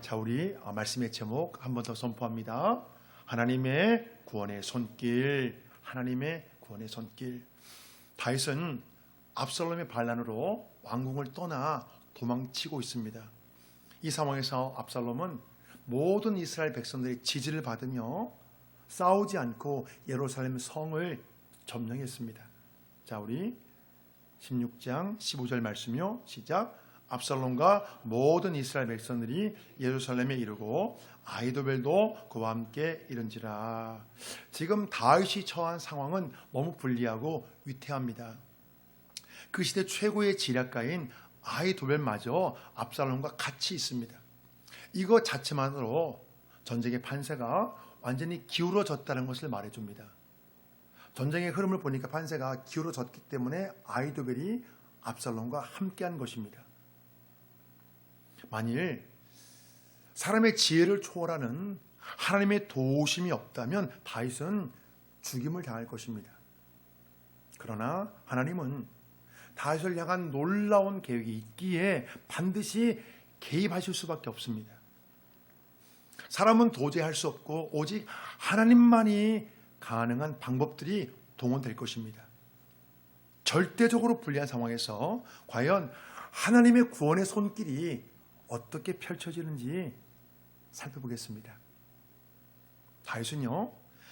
자, 우리 말씀의 제목 한 번 더 선포합니다. 하나님의 구원의 손길, 하나님의 구원의 손길. 다윗은 압살롬의 반란으로 왕궁을 떠나 도망치고 있습니다. 이 상황에서 압살롬은 모든 이스라엘 백성들의 지지를 받으며 싸우지 않고 예루살렘 성을 점령했습니다. 자, 우리 16장 15절 말씀이요. 시작. 압살롬과 모든 이스라엘 백성들이 예루살렘에 이르고 아히도벨도 그와 함께 이른지라. 지금 다윗이 처한 상황은 너무 불리하고 위태합니다. 그 시대 최고의 지략가인 아히도벨마저 압살롬과 같이 있습니다. 이것 자체만으로 전쟁의 판세가 완전히 기울어졌다는 것을 말해줍니다. 전쟁의 흐름을 보니까 판세가 기울어졌기 때문에 아히도벨이 압살롬과 함께한 것입니다. 만일 사람의 지혜를 초월하는 하나님의 도우심이 없다면 다윗은 죽임을 당할 것입니다. 그러나 하나님은 다윗을 향한 놀라운 계획이 있기에 반드시 개입하실 수밖에 없습니다. 사람은 도저히 할 수 없고 오직 하나님만이 가능한 방법들이 동원될 것입니다. 절대적으로 불리한 상황에서 과연 하나님의 구원의 손길이 어떻게 펼쳐지는지 살펴보겠습니다. 다윗은요,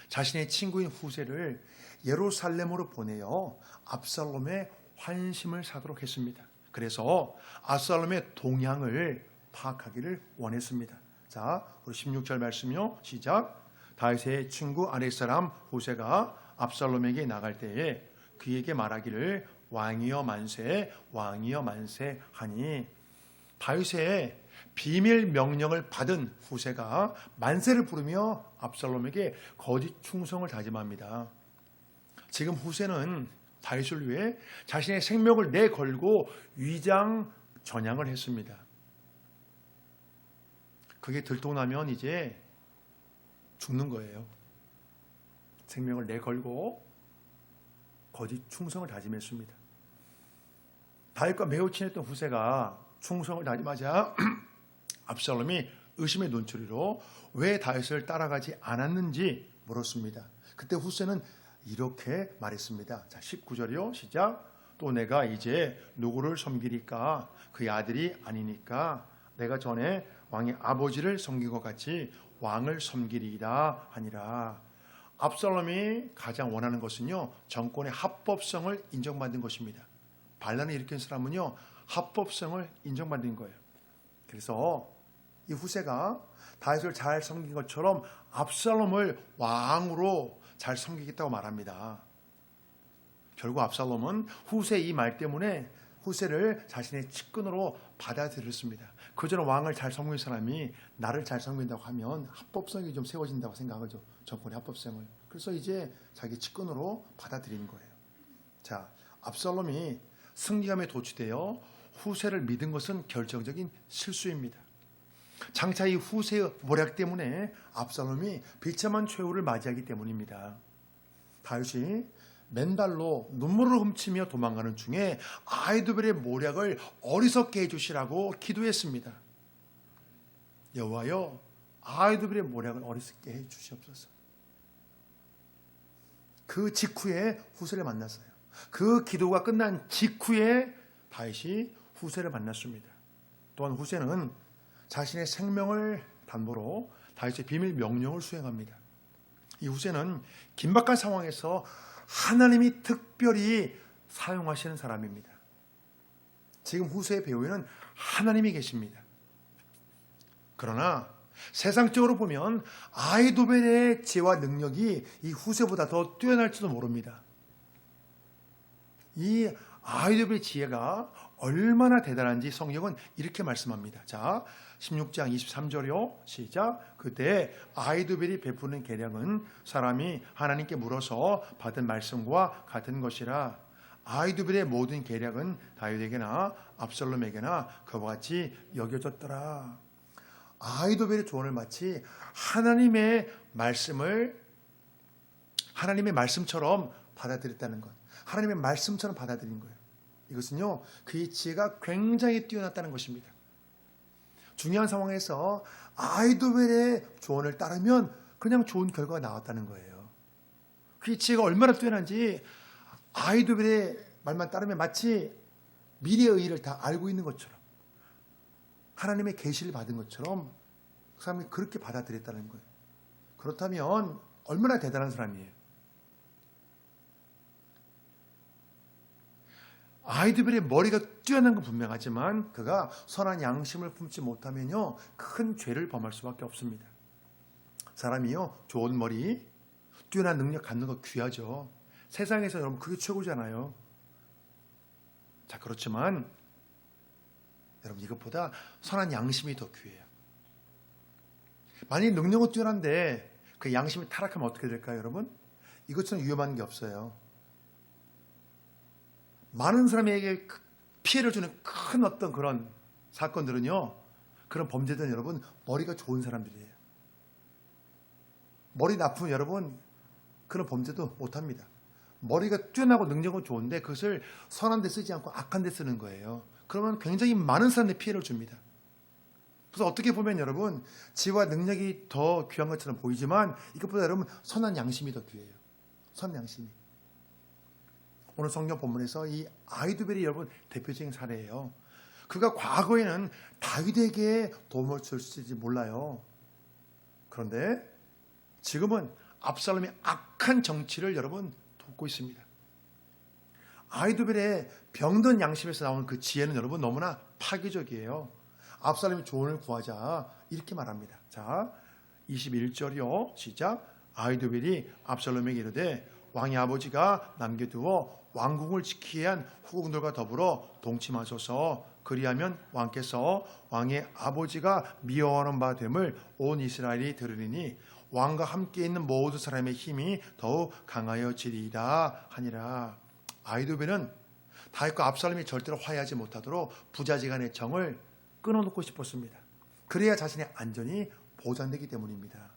자신의 친구인 후세를 예루살렘으로 보내어 압살롬의 환심을 사도록 했습니다. 그래서 압살롬의 동향을 파악하기를 원했습니다. 자, 우리 16절 말씀이요. 시작. 다윗의 친구 아랫 사람 후세가 압살롬에게 나갈 때에 그에게 말하기를 왕이여 만세, 왕이여 만세 하니, 다윗의 비밀 명령을 받은 후세가 만세를 부르며 압살롬에게 거짓 충성을 다짐합니다. 지금 후세는 다윗을 위해 자신의 생명을 내걸고 위장 전향을 했습니다. 그게 들통나면 이제 죽는 거예요. 생명을 내걸고 거짓 충성을 다짐했습니다. 다윗과 매우 친했던 후세가 충성을 다짐하자 압살롬이 의심의 눈초리로 왜 다윗을 따라가지 않았는지 물었습니다. 그때 후세는 이렇게 말했습니다. 자, 19절이요. 시작. 또 내가 이제 누구를 섬기리까? 그의 아들이 아니니까 내가 전에 왕의 아버지를 섬긴 것 같이 왕을 섬기리이다 하니라. 압살롬이 가장 원하는 것은요, 정권의 합법성을 인정받는 것입니다. 반란을 일으킨 사람은요, 합법성을 인정받는 거예요. 그래서 이 후세가 다윗을 잘 섬긴 것처럼 압살롬을 왕으로 잘 섬기겠다고 말합니다. 결국 압살롬은 후세의 이 말 때문에 후세를 자신의 측근으로 받아들였습니다. 그전에 왕을 잘 섬긴 사람이 나를 잘 섬긴다고 하면 합법성이 좀 세워진다고 생각하죠. 정권의 합법성을. 그래서 이제 자기 측근으로 받아들인 거예요. 자, 압살롬이 승리감에 도취되어 후세를 믿은 것은 결정적인 실수입니다. 장차 이 후세의 모략 때문에 압살롬이 비참한 최후를 맞이하기 때문입니다. 다윗이 맨발로 눈물을 훔치며 도망가는 중에 아히도벨의 모략을 어리석게 해주시라고 기도했습니다. 여호와여, 아히도벨의 모략을 어리석게 해주시옵소서. 그 직후에 후세를 만났어요. 그 기도가 끝난 직후에 다윗이 후세를 만났습니다. 또한 후세는 자신의 생명을 담보로 다윗의 비밀 명령을 수행합니다. 이 후세는 긴박한 상황에서 하나님이 특별히 사용하시는 사람입니다. 지금 후세의 배후에는 하나님이 계십니다. 그러나 세상적으로 보면 아히도벨의 지혜와 능력이 이 후세보다 더 뛰어날지도 모릅니다. 이 아히도벨의 지혜가 얼마나 대단한지 성경은 이렇게 말씀합니다. 자, 16장 23절이요. 시작. 그때 아히도벨이 베푸는 계략은 사람이 하나님께 물어서 받은 말씀과 같은 것이라. 아히도벨의 모든 계략은 다윗에게나 압살롬에게나 그와 같이 여겨졌더라. 아히도벨의 조언을 마치 하나님의 말씀처럼 받아들였다는 것. 하나님의 말씀처럼 받아들인 거예요. 이것은요, 그의 지혜가 굉장히 뛰어났다는 것입니다. 중요한 상황에서 아히도벨의 조언을 따르면 그냥 좋은 결과가 나왔다는 거예요. 그 지혜가 얼마나 뛰어난지 아히도벨의 말만 따르면 마치 미래의 의의를 다 알고 있는 것처럼, 하나님의 계시를 받은 것처럼 그 사람이 그렇게 받아들였다는 거예요. 그렇다면 얼마나 대단한 사람이에요. 아히도벨의 머리가 뛰어난 건 분명하지만 그가 선한 양심을 품지 못하면요, 큰 죄를 범할 수밖에 없습니다. 사람이요, 좋은 머리, 뛰어난 능력 갖는 거 귀하죠. 세상에서 여러분 그게 최고잖아요. 자, 그렇지만 여러분 이것보다 선한 양심이 더 귀해요. 만약 능력은 뛰어난데 그 양심이 타락하면 어떻게 될까요, 여러분? 이것처럼 위험한 게 없어요. 많은 사람에게 피해를 주는 큰 어떤 그런 사건들은요, 그런 범죄들은 여러분 머리가 좋은 사람들이에요. 머리 나쁜 여러분 그런 범죄도 못합니다. 머리가 뛰어나고 능력은 좋은데 그것을 선한 데 쓰지 않고 악한 데 쓰는 거예요. 그러면 굉장히 많은 사람들이 피해를 줍니다. 그래서 어떻게 보면 여러분 지혜와 능력이 더 귀한 것처럼 보이지만 이것보다 여러분 선한 양심이 더 귀해요. 선한 양심이. 오늘 성경 본문에서 이 아히도벨이 여러분 대표적인 사례예요. 그가 과거에는 다윗에게 도움을 줄지 몰라요. 그런데 지금은 압살롬의 악한 정치를 여러분 돕고 있습니다. 아히도벨의 병든 양심에서 나오는 그 지혜는 여러분 너무나 파괴적이에요. 압살롬이 조언을 구하자 이렇게 말합니다. 자, 21절이요. 시작. 아히도벨이 압살롬에게 이르되 왕의 아버지가 남겨두어 왕궁을 지키게 한 후궁들과 더불어 동침하소서. 그리하면 왕께서 왕의 아버지가 미워하는 바 됨을 온 이스라엘이 들으리니 왕과 함께 있는 모든 사람의 힘이 더욱 강하여지리이다 하니라. 아히도벨은 다윗과 압살롬이 절대로 화해하지 못하도록 부자지간의 정을 끊어놓고 싶었습니다. 그래야 자신의 안전이 보장되기 때문입니다.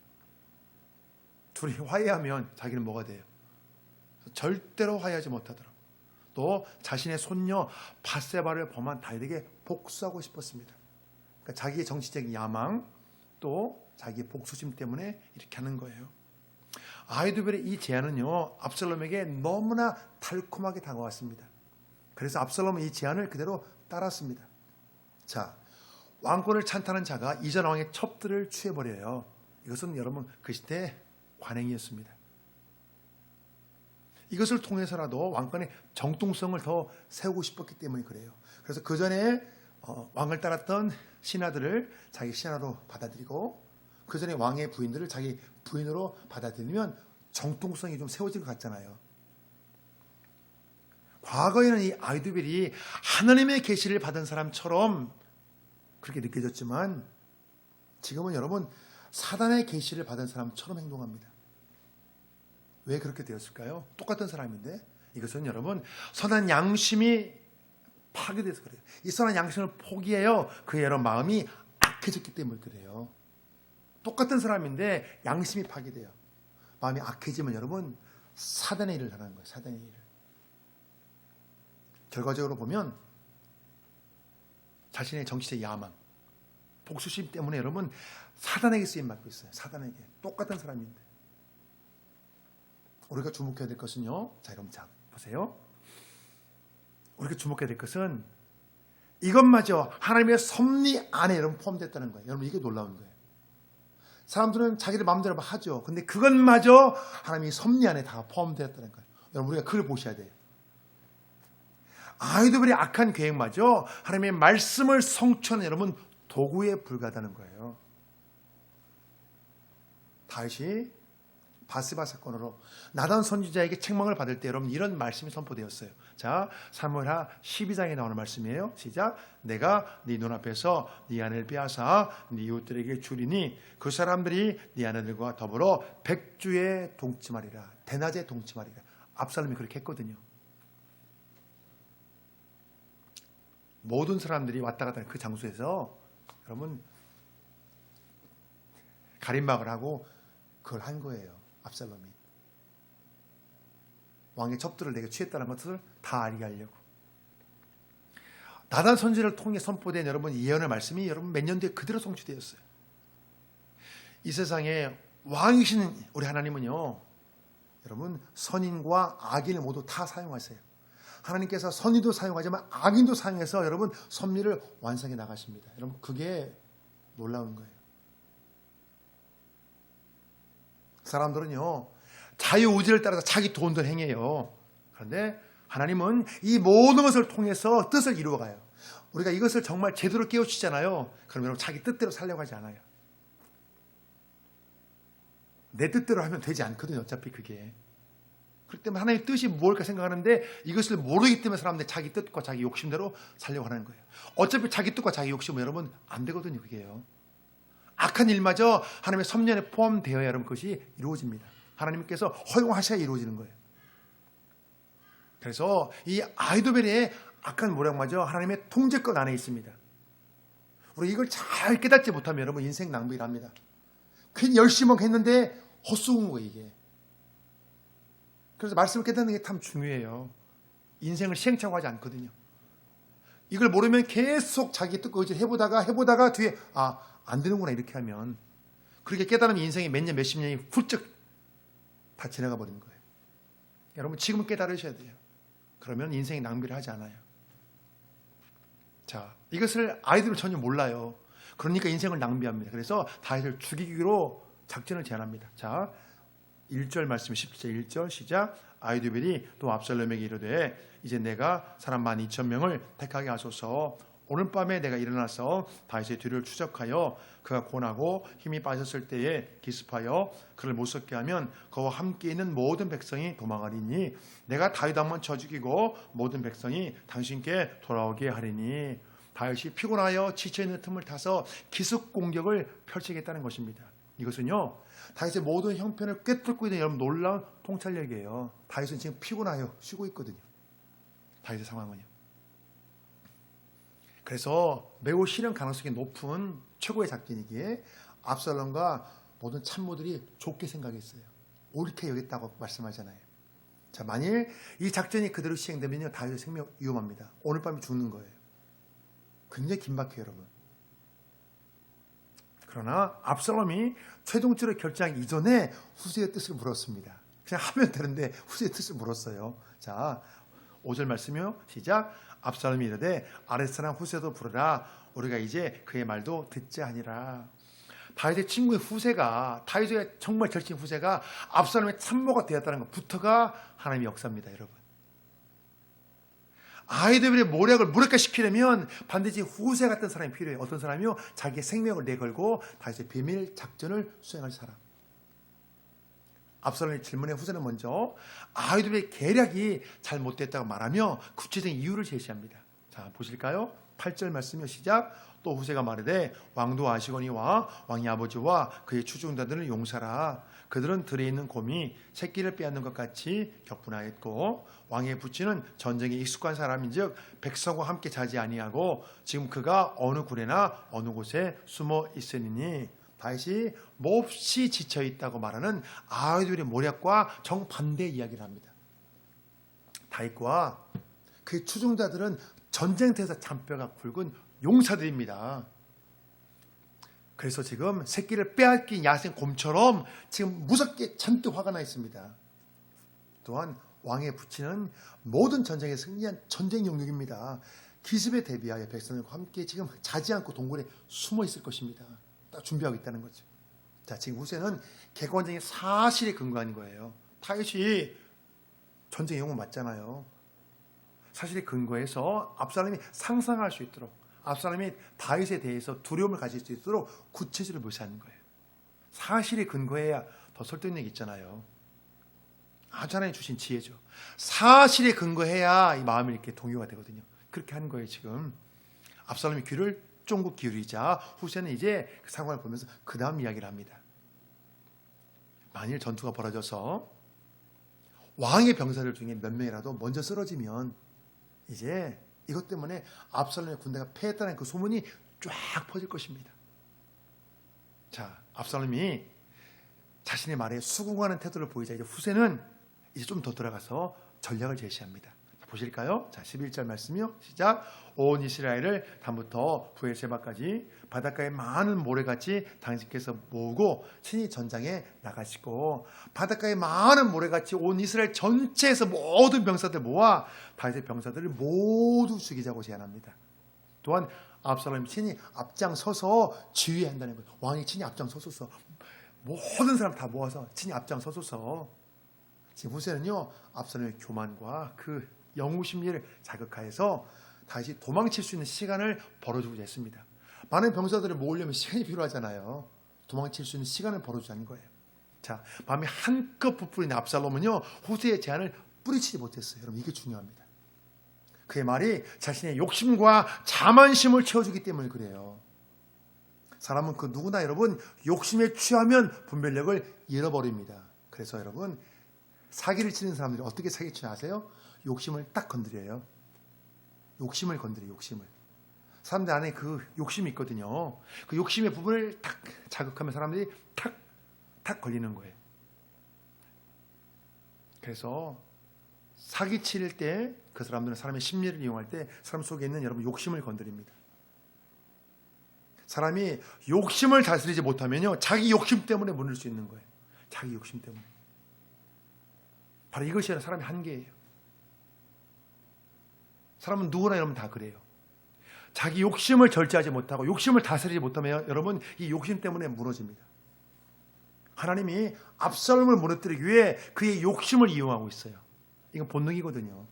둘이 화해하면 자기는 뭐가 돼요? 절대로 화해하지 못하도록, 또 자신의 손녀 밧세바를 범한 다윗에게 복수하고 싶었습니다. 그러니까 자기의 정치적인 야망, 또 자기의 복수심 때문에 이렇게 하는 거예요. 아히도벨의 이 제안은요, 압살롬에게 너무나 달콤하게 다가왔습니다. 그래서 압살롬은 이 제안을 그대로 따랐습니다. 자, 왕권을 찬탄한 자가 이전 왕의 첩들을 취해버려요. 이것은 여러분 그 시대 관행이었습니다. 이것을 통해서라도 왕권의 정통성을 더 세우고 싶었기 때문에 그래요. 그래서 그 전에 왕을 따랐던 신하들을 자기 신하로 받아들이고 그 전에 왕의 부인들을 자기 부인으로 받아들이면 정통성이 좀 세워진 것 같잖아요. 과거에는 이 아히도벨이 하나님의 계시를 받은 사람처럼 그렇게 느껴졌지만 지금은 여러분 사단의 계시를 받은 사람처럼 행동합니다. 왜 그렇게 되었을까요? 똑같은 사람인데 이것은 여러분 선한 양심이 파괴돼서 그래요. 이 선한 양심을 포기해요. 그의 여러 마음이 악해졌기 때문에 그래요. 똑같은 사람인데 양심이 파괴돼요. 마음이 악해지면 여러분 사단의 일을 하는 거예요. 사단의 일을. 결과적으로 보면 자신의 정치적 야망, 복수심 때문에 여러분 사단에게 쓰임받고 있어요. 사단에게. 똑같은 사람인데. 우리가 주목해야 될 것은요. 자, 여러분 자 보세요. 우리가 주목해야 될 것은 이것마저 하나님의 섭리 안에 여러분 포함됐다는 거예요. 여러분 이게 놀라운 거예요. 사람들은 자기들 마음대로 하죠. 근데 그것마저 하나님의 섭리 안에 다 포함되었다는 거예요. 여러분 우리가 그걸 보셔야 돼요. 아히도벨의 악한 계획마저 하나님의 말씀을 성취하는 여러분 도구에 불과하다는 거예요. 다윗이 밧세바 사건으로 나단 선지자에게 책망을 받을 때 여러분 이런 말씀이 선포되었어요. 자, 사무엘하 12장에 나오는 말씀이에요. 시작. 내가 네 눈앞에서 네 아내를 빼앗아 네 이웃들에게 주리니 그 사람들이 네 아내들과 더불어 백주에 동침하리라. 대낮에 동침하리라. 압살롬이 그렇게 했거든요. 모든 사람들이 왔다 갔다 하는 그 장소에서 여러분 가림막을 하고 그걸 한 거예요. 압살롬이. 왕의 첩들을 내가 취했다는 것을 다 알게 하려고. 나단 선지를 통해 선포된 여러분 예언의 말씀이 여러분 몇 년 뒤에 그대로 성취되었어요. 이 세상에 왕이신 우리 하나님은요, 여러분 선인과 악인을 모두 다 사용하세요. 하나님께서 선인도 사용하지만 악인도 사용해서 여러분 섭리를 완성해 나가십니다. 여러분 그게 놀라운 거예요. 사람들은요 자유의지를 따라서 자기 돈을 행해요. 그런데 하나님은 이 모든 것을 통해서 뜻을 이루어가요. 우리가 이것을 정말 제대로 깨우치잖아요. 그럼 여러분 자기 뜻대로 살려고 하지 않아요. 내 뜻대로 하면 되지 않거든요. 어차피 그게. 그렇기 때문에 하나님의 뜻이 뭘까 생각하는데 이것을 모르기 때문에 사람들이 자기 뜻과 자기 욕심대로 살려고 하는 거예요. 어차피 자기 뜻과 자기 욕심은 여러분 안 되거든요. 그게요. 악한 일마저 하나님의 섭리안에 포함되어야 여러분 그것이 이루어집니다. 하나님께서 허용하셔야 이루어지는 거예요. 그래서 이 아이도벨의 악한 모략마저 하나님의 통제권 안에 있습니다. 우리 이걸 잘 깨닫지 못하면 여러분 인생 낭비를 합니다. 괜히 열심히 했는데 헛수고인 거예요 이게. 그래서 말씀을 깨닫는 게 참 중요해요. 인생을 시행착오하지 않거든요. 이걸 모르면 계속 자기 뜻과 의지를 해보다가 뒤에 안 되는구나 이렇게 하면 그렇게 깨달으면 인생이 몇 년 몇십 년이 훌쩍 다 지나가 버리는 거예요. 여러분 지금은 깨달으셔야 돼요. 그러면 인생이 낭비를 하지 않아요. 자, 이것을 아이들은 전혀 몰라요. 그러니까 인생을 낭비합니다. 그래서 다윗을 죽이기로 작전을 제안합니다. 자, 1절 말씀 10절 1절 시작. 아히도벨이 또 압살롬에게 이르되 이제 내가 사람 12,000명을 택하게 하소서. 오늘 밤에 내가 일어나서 다윗의 뒤를 추적하여 그가 고나고 힘이 빠졌을 때에 기습하여 그를 못 섰게 하면 그와 함께 있는 모든 백성이 도망하리니 내가 다윗 한번 쳐 죽이고 모든 백성이 당신께 돌아오게 하리니. 다윗이 피곤하여 지쳐있는 틈을 타서 기습 공격을 펼치겠다는 것입니다. 이것은요 다윗의 모든 형편을 꿰뚫고 있는 여러분 놀라운 통찰력이에요. 다윗은 지금 피곤하여 쉬고 있거든요. 다윗의 상황은요. 그래서 매우 실현 가능성이 높은 최고의 작전이기에 압살롬과 모든 참모들이 좋게 생각했어요. 옳게 여겼다고 말씀하잖아요. 자, 만일 이 작전이 그대로 시행되면요 다윗의 생명 위험합니다. 오늘 밤에 죽는 거예요. 굉장히 긴박해요 여러분. 그러나 압살롬이 최종적으로 결정하기 이전에 후세의 뜻을 물었습니다. 그냥 하면 되는데 후세의 뜻을 물었어요. 자, 5절 말씀이요. 시작. 압살롬이 이르되 아랫 사람 후세도 부르라. 우리가 이제 그의 말도 듣자 하니라. 다윗의 친구의 후세가, 다윗의 정말 절친 후세가 압살롬의 참모가 되었다는 것부터가 하나님의 역사입니다. 여러분. 아히도벨의 모략을 무력화시키려면 반드시 후세 같은 사람이 필요해요. 어떤 사람이요? 자기의 생명을 내걸고 다윗의 비밀 작전을 수행할 사람. 압살롬의 질문에 후세는 먼저 아히도벨의 계략이 잘못됐다고 말하며 구체적인 이유를 제시합니다. 자, 보실까요? 8절 말씀이요. 시작. 또 후세가 말하되 왕도 아시거니와 왕의 아버지와 그의 추종자들을 용사라. 그들은 들에 있는 곰이 새끼를 빼앗는 것 같이 격분하였고 왕의 부친은 전쟁에 익숙한 사람인즉 백성과 함께 자지 아니하고 지금 그가 어느 굴에나 어느 곳에 숨어 있으니. 다윗이 몹시 지쳐 있다고 말하는 아히도벨의 모략과 정반대의 이야기를 합니다. 다윗과 그의 추종자들은 전쟁터에서 잔뼈가 굵은 용사들입니다. 그래서 지금 새끼를 빼앗긴 야생 곰처럼 지금 무섭게 잔뜩 화가 나 있습니다. 또한 왕의 부친은 모든 전쟁에 승리한 전쟁 영웅입니다. 기습에 대비하여 백성들과 함께 지금 자지 않고 동굴에 숨어 있을 것입니다. 딱 준비하고 있다는 거죠. 자, 지금 후세는 객관적인 사실에 근거한 거예요. 다윗이 전쟁 영웅 맞잖아요. 사실에 근거해서 압살롬이 상상할 수 있도록, 압살롬이 다윗에 대해서 두려움을 가질 수 있도록 구체적으로 묘사하는 거예요. 사실에 근거해야 더 설득력이 있잖아요. 아주 하나님 주신 지혜죠. 사실에 근거해야 이 마음이 이렇게 동요가 되거든요. 그렇게 하는 거예요. 지금 압살롬이 귀를 쫑긋 기울이자 후세는 이제 그 상황을 보면서 그 다음 이야기를 합니다. 만일 전투가 벌어져서 왕의 병사들 중에 몇 명이라도 먼저 쓰러지면 이제 이것 때문에 압살롬의 군대가 패했다는 그 소문이 쫙 퍼질 것입니다. 자, 압살롬이 자신의 말에 수긍하는 태도를 보이자 이제 후세는 이제 좀 더 들어가서 전략을 제시합니다. 보실까요? 자, 11절 말씀이요. 시작. 온 이스라엘을 단부터 부엘세바까지 바닷가에 많은 모래같이 당신께서 모으고 친히 전장에 나가시고, 바닷가에 많은 모래같이 온 이스라엘 전체에서 모든 병사들 모아 다윗의 병사들을 모두 죽이자고 제안합니다. 또한 압살롬이 친히 앞장서서 지휘한다는 거예요. 왕이 친히 앞장서소서, 모든 사람 다 모아서 친히 앞장서소서. 지금 후세는요, 압살롬의 교만과 그 영웅 심리를 자극하여서 다시 도망칠 수 있는 시간을 벌어주고자 했습니다. 많은 병사들을 모으려면 시간이 필요하잖아요. 도망칠 수 있는 시간을 벌어주자는 거예요. 자, 마음이 한껏 부풀린 압살롬은요, 후세의 제안을 뿌리치지 못했어요. 여러분, 이게 중요합니다. 그의 말이 자신의 욕심과 자만심을 채워주기 때문에 그래요. 사람은 그 누구나 여러분 욕심에 취하면 분별력을 잃어버립니다. 그래서 여러분, 사기를 치는 사람들이 어떻게 사기치냐 아세요? 욕심을 딱 건드려요. 욕심을 건드려요. 욕심을. 사람들 안에 그 욕심이 있거든요. 그 욕심의 부분을 탁 자극하면 사람들이 탁 걸리는 거예요. 그래서 사기칠 때 그 사람들은 사람의 심리를 이용할 때 사람 속에 있는 여러분 욕심을 건드립니다. 사람이 욕심을 다스리지 못하면요, 자기 욕심 때문에 무너질 수 있는 거예요. 자기 욕심 때문에. 바로 이것이 사람의 한계예요. 사람은 누구나 여러분 다 그래요. 자기 욕심을 절제하지 못하고 욕심을 다스리지 못하면 여러분 이 욕심 때문에 무너집니다. 하나님이 압살롬을 무너뜨리기 위해 그의 욕심을 이용하고 있어요. 이건 본능이거든요.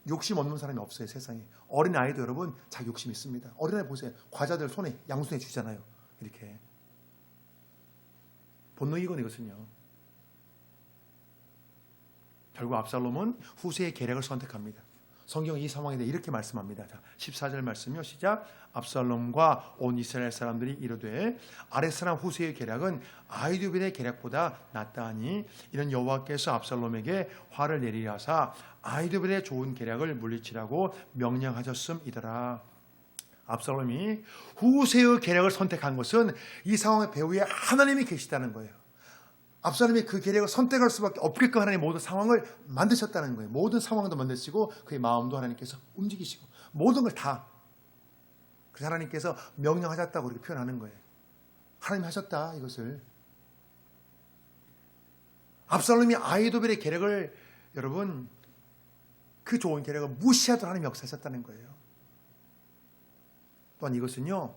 욕심 없는 사람이 없어요, 세상에. 어린아이도 여러분 자기 욕심이 있습니다. 어린아이 보세요. 과자들 손에 양손에 쥐잖아요. 이렇게. 본능이거든요, 이것은요. 결국 압살롬은 후세의 계략을 선택합니다. 성경 이 상황에 대해 이렇게 말씀합니다. 자, 14절 말씀이요. 시작. 압살롬과 온 이스라엘 사람들이 이르되 아랫사람 후세의 계략은 아히두벨의 계략보다 낫다 하니 이는 여호와께서 압살롬에게 화를 내리라 하사 아히두벨의 좋은 계략을 물리치라고 명령하셨음이더라. 압살롬이 후세의 계략을 선택한 것은 이 상황의 배후에 하나님이 계시다는 거예요. 압살롬이 그 계략을 선택할 수밖에 없게끔 하나님 모든 상황을 만드셨다는 거예요. 모든 상황도 만드시고 그의 마음도 하나님께서 움직이시고 모든 걸 다 그래서 하나님께서 명령하셨다고 그렇게 표현하는 거예요. 하나님이 하셨다, 이것을. 압살롬이 아히도벨의 계략을 여러분 그 좋은 계략을 무시하도록 하나님이 역사하셨다는 거예요. 또한 이것은요,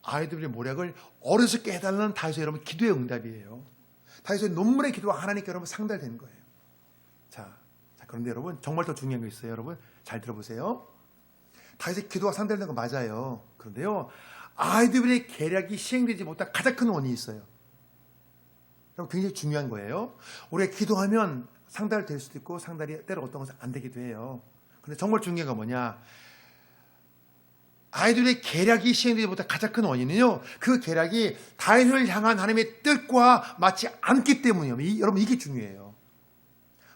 아히도벨의 모략을 어리석게 해달라는 다윗의 여러분 기도의 응답이에요. 다윗의 눈물의 기도가 하나님께 여러분 상달된 거예요. 자, 그런데 여러분 정말 더 중요한 게 있어요. 여러분 잘 들어보세요. 다윗의 기도가 상달된 거 맞아요. 그런데요, 아히도벨의 계략이 시행되지 못한 가장 큰 원인이 있어요. 여러분 굉장히 중요한 거예요. 우리가 기도하면 상달될 수도 있고 상달이 때로 어떤 것은 안 되기도 해요. 그런데 정말 중요한 건 뭐냐? 아히도벨의 계략이 시행되지 못한 가장 큰 원인은요, 그 계략이 다윗을 향한 하나님의 뜻과 맞지 않기 때문이에요. 여러분 이게 중요해요.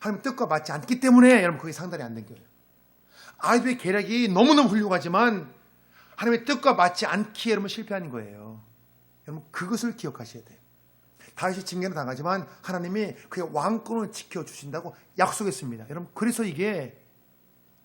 하나님의 뜻과 맞지 않기 때문에 여러분 그게 상달이 안 된 거예요. 아히도벨의 계략이 너무너무 훌륭하지만 하나님의 뜻과 맞지 않기에 여러분 실패하는 거예요. 여러분 그것을 기억하셔야 돼요. 다윗이 징계를 당하지만 하나님이 그의 왕권을 지켜주신다고 약속했습니다. 여러분 그래서 이게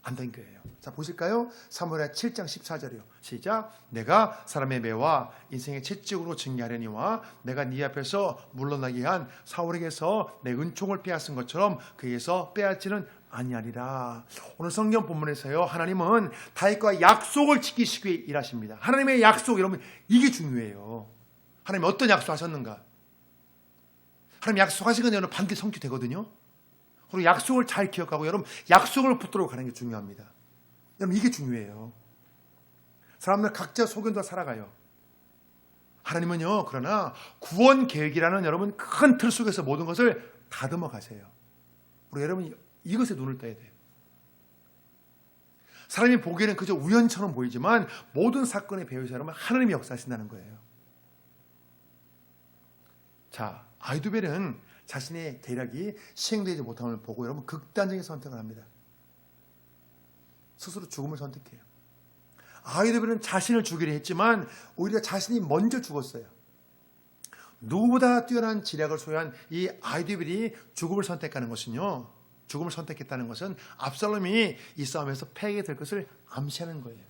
안 된 거예요. 자, 보실까요? 사무엘하 7장 14절이요. 시작. 내가 사람의 매와 인생의 채찍으로 징계하려니와 내가 네 앞에서 물러나게 한 사울에게서 내 은총을 빼앗은 것처럼 그에게서 빼앗지는 아니하리라. 오늘 성경 본문에서요, 하나님은 다윗과 약속을 지키시기 위해 일하십니다. 하나님의 약속, 여러분 이게 중요해요. 하나님 어떤 약속하셨는가? 하나님 약속하신 건 여러분 반드시 성취되거든요. 그리고 약속을 잘 기억하고 여러분 약속을 붙들어 가는 게 중요합니다. 여러분 이게 중요해요. 사람들 각자 소견대로 살아가요. 하나님은요, 그러나 구원 계획이라는 여러분 큰 틀 속에서 모든 것을 다듬어 가세요. 우리 여러분 이것에 눈을 떠야 돼요. 사람이 보기에는 그저 우연처럼 보이지만 모든 사건의 배후에서 여러분 하나님이 역사하신다는 거예요. 자, 아히도벨은 자신의 계략이 시행되지 못함을 보고 여러분 극단적인 선택을 합니다. 스스로 죽음을 선택해요. 아히도벨은 자신을 죽이려 했지만 오히려 자신이 먼저 죽었어요. 누구보다 뛰어난 지략을 소유한 이 아히도벨이 죽음을 선택하는 것은요, 죽음을 선택했다는 것은 압살롬이 이 싸움에서 패하게 될 것을 암시하는 거예요.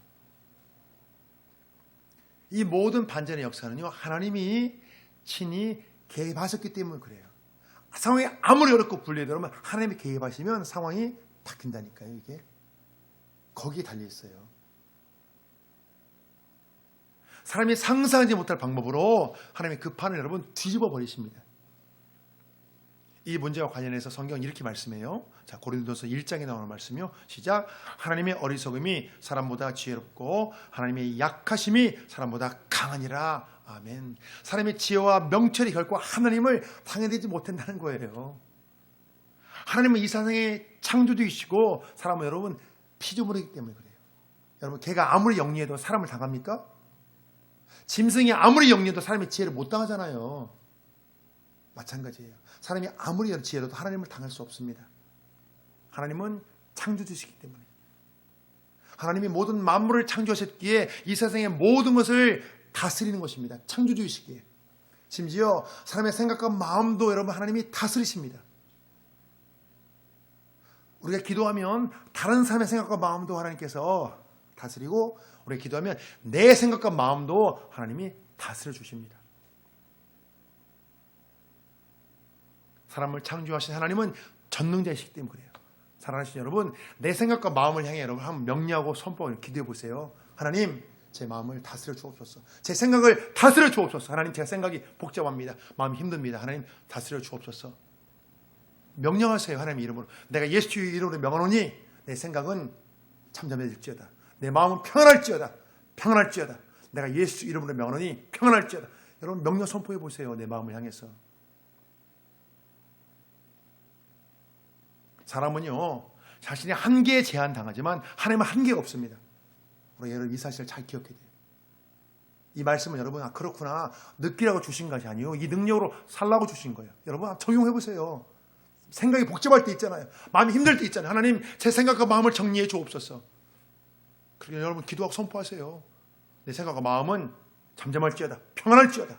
이 모든 반전의 역사는요, 하나님이 친히 개입하셨기 때문에 그래요. 상황이 아무리 어렵고 불리하더라도 하나님이 개입하시면 상황이 바뀐다니까요. 이게 거기에 달려 있어요. 사람이 상상하지 못할 방법으로 하나님의 그 판을 여러분 뒤집어 버리십니다. 이 문제와 관련해서 성경은 이렇게 말씀해요. 자, 고린도서 1장에 나오는 말씀이요. 시작. 하나님의 어리석음이 사람보다 지혜롭고 하나님의 약하심이 사람보다 강하니라. 아멘. 사람의 지혜와 명철이 결코 하나님을 당해내지 못한다는 거예요. 하나님은 이 세상의 창조주이시고 사람은 여러분 피조물이기 때문에 그래요. 여러분 개가 아무리 영리해도 사람을 당합니까? 짐승이 아무리 영리해도 사람의 지혜를 못 당하잖아요. 마찬가지예요. 사람이 아무리 지혜로도 하나님을 당할 수 없습니다. 하나님은 창조주시기 때문에. 하나님이 모든 만물을 창조하셨기에 이 세상의 모든 것을 다스리는 것입니다. 창조주이시기에. 심지어 사람의 생각과 마음도 여러분 하나님이 다스리십니다. 우리가 기도하면 다른 사람의 생각과 마음도 하나님께서 다스리고 우리가 기도하면 내 생각과 마음도 하나님이 다스려 주십니다. 사람을 창조하신 하나님은 전능자이시기 때문에 그래요. 사랑하시는 여러분, 내 생각과 마음을 향해 여러분 한번 명리하고 선포하고 기도해 보세요. 하나님, 제 마음을 다스려 주옵소서. 제 생각을 다스려 주옵소서. 하나님, 제 생각이 복잡합니다. 마음이 힘듭니다. 하나님, 다스려 주옵소서. 명령하세요. 하나님 이름으로. 내가 예수의 이름으로 명하노니 내 생각은 잠잠해질지어다. 내 마음은 평안할지어다. 평안할지어다. 내가 예수 이름으로 명하노니 평안할지어다. 여러분 명령 선포해 보세요. 내 마음을 향해서. 사람은요, 자신의 한계에 제한당하지만 하나님은 한계가 없습니다. 우리 여러분 이 사실을 잘 기억해야 돼요. 이 말씀은 여러분, 그렇구나, 느끼라고 주신 것이 아니요, 이 능력으로 살라고 주신 거예요. 여러분 적용해 보세요. 생각이 복잡할 때 있잖아요. 마음이 힘들 때 있잖아요. 하나님, 제 생각과 마음을 정리해 주옵소서. 그러니까 여러분 기도하고 선포하세요. 내 생각과 마음은 잠잠할지어다. 평안할지어다.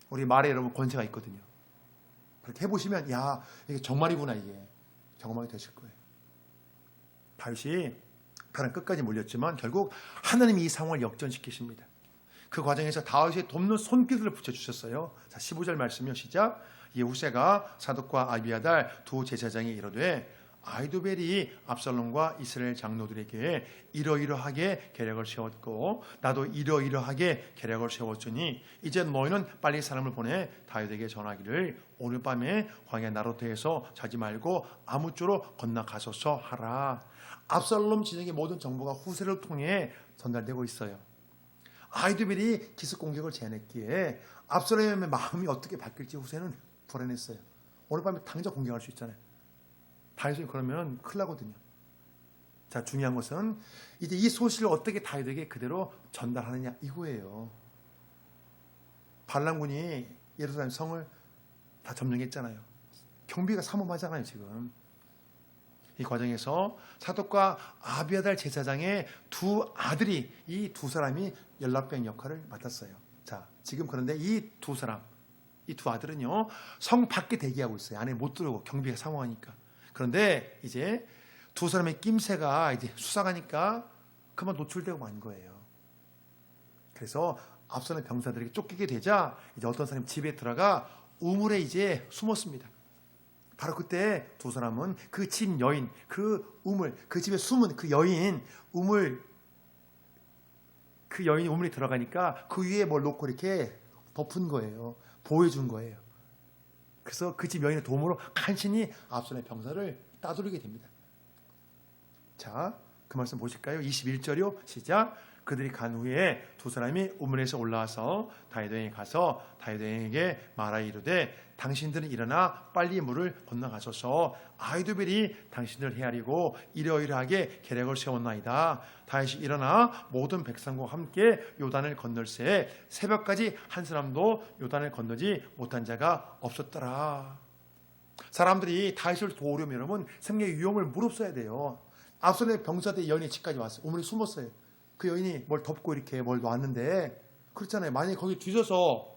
우리 말에 여러분 권세가 있거든요. 그렇게 해보시면 야, 이게 정말이구나, 이게 경험하게 되실 거예요. 다윗이 다른 끝까지 몰렸지만 결국 하나님이 이 상황을 역전시키십니다. 그 과정에서 다윗이 돕는 손길을 붙여주셨어요. 자, 15절 말씀이요. 시작. 이에 후세가 사독과 아비아달 두 제사장이 이르되 아히도벨이 압살롬과 이스라엘 장로들에게 이러이러하게 계략을 세웠고 나도 이러이러하게 계략을 세웠으니 이제 너희는 빨리 사람을 보내 다윗에게 전하기를 오늘 밤에 광야 나로트에서 자지 말고 아무쪼로 건너가소서 하라. 압살롬 진영의 모든 정보가 후세를 통해 전달되고 있어요. 아히도벨이 기습 공격을 제안했기에 압살롬의 마음이 어떻게 바뀔지 후세는 불안했어요. 오늘 밤에 당장 공격할 수 있잖아요. 다윗이 그러면 큰일 나거든요. 자, 중요한 것은 이제 이 소식을 어떻게 다윗에게 그대로 전달하느냐 이거예요. 반란군이 예루살렘 성을 다 점령했잖아요. 경비가 삼엄하잖아요, 지금. 이 과정에서 사독과 아비아달 제사장의 두 아들이, 이 두 사람이 연락병 역할을 맡았어요. 자, 지금 그런데 이 두 사람, 이 두 아들은요, 성 밖에 대기하고 있어요. 안에 못 들어오고 경비가 삼엄하니까. 그런데 이제 두 사람의 낌새가 이제 수상하니까 그만 노출되고 만 거예요. 그래서 앞서는 병사들에게 쫓기게 되자 이제 어떤 사람이 집에 들어가 우물에 이제 숨었습니다. 바로 그때 두 사람은 그 집 여인, 그 우물, 그 집에 숨은 그 여인 우물, 그 여인이 우물에 들어가니까 그 위에 뭘 놓고 이렇게 덮은 거예요. 보호해준 거예요. 그래서 그 집 여인의 도움으로 간신히 압살롬의 병사를 따돌리게 됩니다. 자, 그 말씀 보실까요? 21절이요. 시작. 그들이 간 후에 두 사람이 우물에서 올라와서 다윗에게 가서 다윗에게 말하여 이르되 당신들은 일어나 빨리 물을 건너가소서. 아히도벨이 당신들을 헤아리고 이러이러하게 계략을 세웠나이다. 다윗이 일어나 모든 백성과 함께 요단을 건널새 새벽까지 한 사람도 요단을 건너지 못한 자가 없었더라. 사람들이 다윗을 도우려면 여러분 생명의 위험을 무릅써야 돼요. 압살롬의 병사들이 여인의 집까지 왔어요. 우물에 숨었어요. 그 여인이 뭘 덮고 이렇게 뭘 놨는데 그렇잖아요. 만약에 거기 뒤져서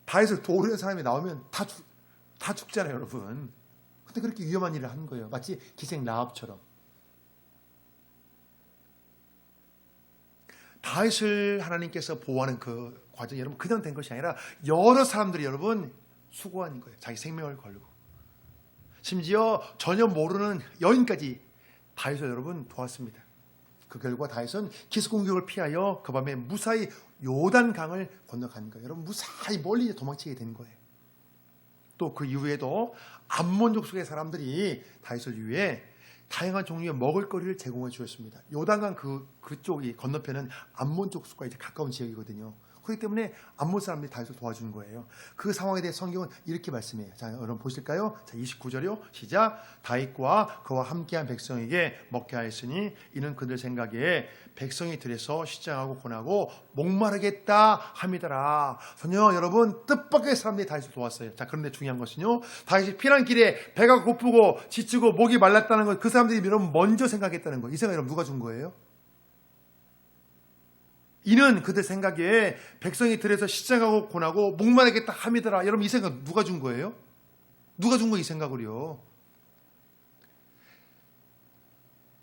다윗을 도우려는 사람이 나오면 다 죽잖아요, 여러분. 근데 그렇게 위험한 일을 한 거예요. 마치 기생 라합처럼. 다윗을 하나님께서 보호하는 그 과정이 여러분 그냥 된 것이 아니라 여러 사람들이 여러분 수고한 거예요. 자기 생명을 걸고. 심지어 전혀 모르는 여인까지 다윗을 여러분 도왔습니다. 그 결과 다윗은 기습 공격을 피하여 그 밤에 무사히 요단강을 건너간 거예요. 여러분 무사히 멀리 도망치게 된 거예요. 또 그 이후에도 암몬 족속의 사람들이 다윗을 위해 다양한 종류의 먹을거리를 제공해 주었습니다. 요단강 그쪽이 건너편은 암몬 족속과 이제 가까운 지역이거든요. 그렇기 때문에 암몬 사람들이 다윗을 도와준 거예요. 그 상황에 대해 성경은 이렇게 말씀해요. 자, 여러분 보실까요? 자, 29절이요. 시작. 다윗과 그와 함께한 백성에게 먹게 하였으니 이는 그들 생각에 백성이 들에서 시장하고 고나고 목마르겠다 함이더라. 전혀 여러분 뜻밖의 사람들이 다윗을 도왔어요. 자, 그런데 중요한 것은요. 다윗이 피난길에 배가 고프고 지치고 목이 말랐다는 것, 그 사람들이 여러분 먼저 생각했다는 거. 이 생각 여러분 누가 준 거예요? 이는 그들 생각에 백성이 들에서 시장하고 고나고 목마르겠다 함이더라. 여러분 이 생각 누가 준 거예요? 누가 준 거 이 생각을요?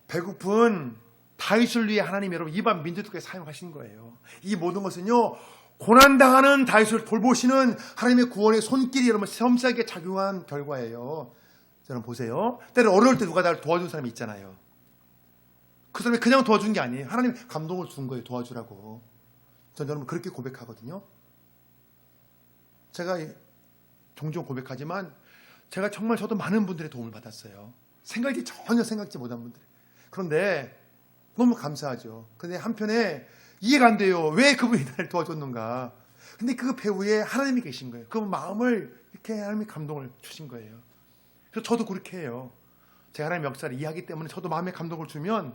배고픈 다윗을 위해 하나님 여러분 이방 민족들께 사용하신 거예요. 이 모든 것은요 고난당하는 다윗을 돌보시는 하나님의 구원의 손길이 여러분 섬세하게 작용한 결과예요. 여러분 보세요. 때로 어려울 때 누가 나를 도와준 사람이 있잖아요. 그 사람이 그냥 도와준 게 아니에요. 하나님 감동을 준 거예요. 도와주라고. 저는 여러분 그렇게 고백하거든요. 제가 종종 고백하지만 제가 정말 저도 많은 분들의 도움을 받았어요. 전혀 생각지 못한 분들. 그런데 너무 감사하죠. 그런데 한편에 이해가 안 돼요. 왜 그분이 나를 도와줬는가. 근데 그 배후에 하나님이 계신 거예요. 그 마음을 이렇게 하나님이 감동을 주신 거예요. 그래서 저도 그렇게 해요. 제가 하나님의 역사를 이해하기 때문에 저도 마음에 감동을 주면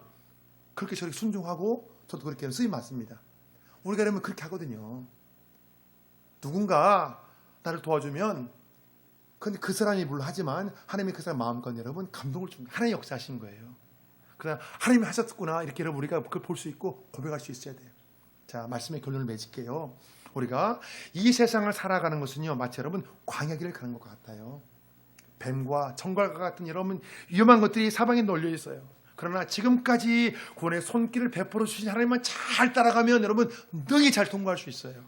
그렇게 저렇게 순종하고 저도 그렇게 쓰임 맞습니다. 우리가 그러면 그렇게 하거든요. 누군가 나를 도와주면 근데 그 사람이 물론 하지만 하나님이 그 사람 마음껏 여러분 감동을 줍니다. 하나님의 역사하신 거예요. 그러나 하나님이 하셨구나 이렇게 여러분 우리가 그걸 볼 수 있고 고백할 수 있어야 돼요. 자, 말씀의 결론을 맺을게요. 우리가 이 세상을 살아가는 것은요 마치 여러분 광야길을 가는 것 같아요. 뱀과 청갈과 같은 여러분 위험한 것들이 사방에 널려 있어요. 그러나 지금까지 구원의 손길을 베풀어 주신 하나님만 잘 따라가면 여러분 능히 잘 통과할 수 있어요.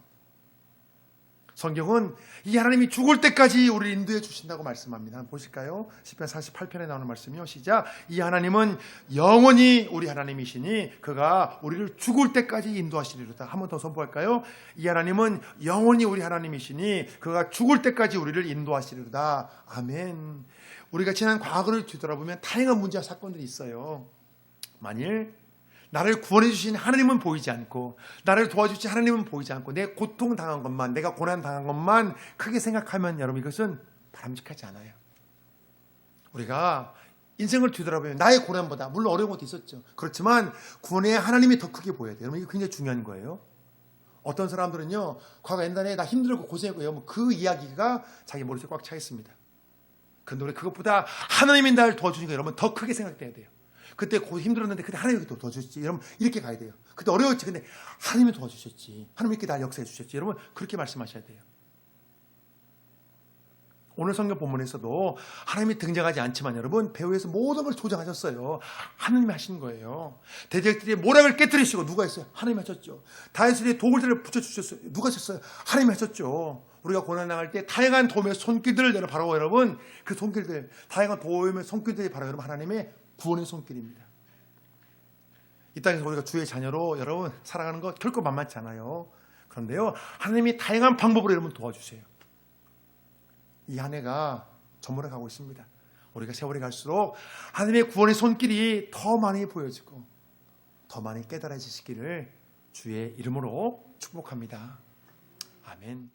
성경은 이 하나님이 죽을 때까지 우리를 인도해 주신다고 말씀합니다. 한번 보실까요? 시편 48편에 나오는 말씀이요. 시작. 이 하나님은 영원히 우리 하나님이시니 그가 우리를 죽을 때까지 인도하시리로다. 한 번 더 선포할까요? 이 하나님은 영원히 우리 하나님이시니 그가 죽을 때까지 우리를 인도하시리로다. 아멘. 우리가 지난 과거를 뒤돌아보면 다양한 문제와 사건들이 있어요. 만일 나를 구원해 주신 하나님은 보이지 않고 나를 도와주신 하나님은 보이지 않고 내 고통당한 것만 내가 고난당한 것만 크게 생각하면 여러분 이것은 바람직하지 않아요. 우리가 인생을 뒤돌아보면 나의 고난보다 물론 어려운 것도 있었죠. 그렇지만 구원의 하나님이 더 크게 보여야 돼요. 여러분 이게 굉장히 중요한 거예요. 어떤 사람들은요 과거 옛날에 나 힘들고 고생했고요 그 이야기가 자기 머릿속에 꽉 차 있습니다. 그런데 그것보다 하나님이 나를 도와주니까 여러분 더 크게 생각돼야 돼요. 그때 힘들었는데 그때 하나님이 또 도와주셨지. 여러분 이렇게 가야 돼요. 그때 어려웠지. 근데 하나님이 도와주셨지. 하나님이 이렇게 날 역사해 주셨지. 여러분 그렇게 말씀하셔야 돼요. 오늘 성경 본문에서도 하나님이 등장하지 않지만 여러분 배후에서 모든 걸 조정하셨어요. 하나님이 하신 거예요. 대적들의 모략을 깨뜨리시고 누가 했어요? 하나님이 하셨죠. 다윗의 도굴들을 붙여주셨어요. 누가 하셨어요? 하나님이 하셨죠. 우리가 고난당할 때 다양한 도움의 손길들을 바로 여러분 그 손길들 다양한 도움의 손길들이 바로 여러분 하나님의 구원의 손길입니다. 이 땅에서 우리가 주의 자녀로 여러분 살아가는 것 결코 만만치 않아요. 그런데요 하나님이 다양한 방법으로 여러분 도와주세요. 이 한 해가 저물어 가고 있습니다. 우리가 세월이 갈수록 하나님의 구원의 손길이 더 많이 보여지고 더 많이 깨달아지시기를 주의 이름으로 축복합니다. 아멘.